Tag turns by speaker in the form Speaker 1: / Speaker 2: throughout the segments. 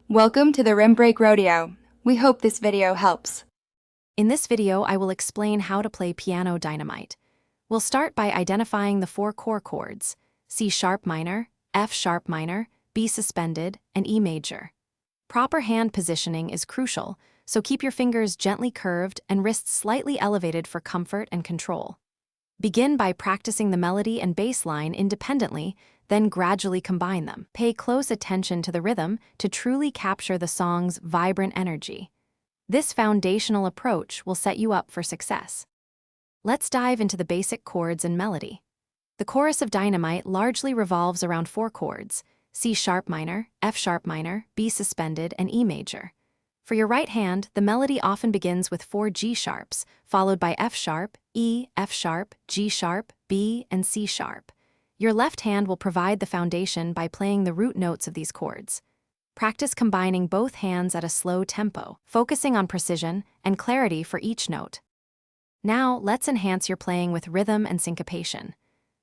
Speaker 1: Welcome to the Rim Break Rodeo. We hope this video helps.
Speaker 2: In this video, I will explain how to play piano dynamite. We'll start by identifying the four core chords: C sharp minor, F sharp minor, B suspended, and E major. Proper hand positioning is crucial, so keep your fingers gently curved and wrists slightly elevated for comfort and control. Begin by practicing the melody and bass line independently, then gradually combine them. Pay close attention to the rhythm to truly capture the song's vibrant energy. This foundational approach will set you up for success. Let's dive into the basic chords and melody. The chorus of Dynamite largely revolves around four chords: C sharp minor, F sharp minor, B suspended, and E major. For your right hand, the melody often begins with four G sharps, followed by F sharp, E, F sharp, G sharp, B, and C sharp. Your left hand will provide the foundation by playing the root notes of these chords. Practice combining both hands at a slow tempo, focusing on precision and clarity for each note. Now, let's enhance your playing with rhythm and syncopation.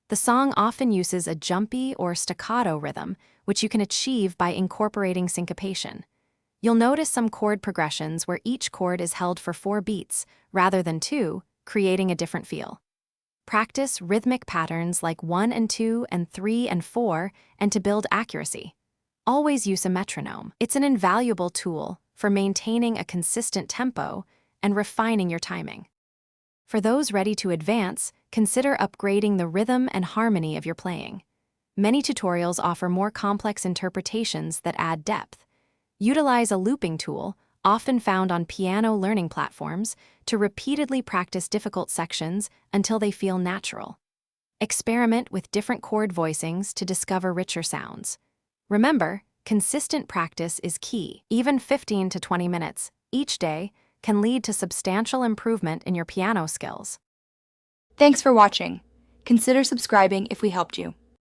Speaker 2: The song often uses a jumpy or staccato rhythm, which you can achieve by incorporating syncopation. You'll notice some chord progressions where each chord is held for 4 beats rather than 2, creating a different feel. Practice rhythmic patterns like 1 and 2 and 3 and 4, and to build accuracy, always use a metronome. It's an invaluable tool for maintaining a consistent tempo and refining your timing. For those ready to advance, consider upgrading the rhythm and harmony of your playing. Many tutorials offer more complex interpretations that add depth. Utilize a looping tool, often found on piano learning platforms, to repeatedly practice difficult sections until they feel natural. Experiment with different chord voicings to discover richer sounds. Remember, consistent practice is key. Even 15 to 20 minutes each day can lead to substantial improvement in your piano skills.
Speaker 1: Thanks for watching. Consider subscribing if we helped you.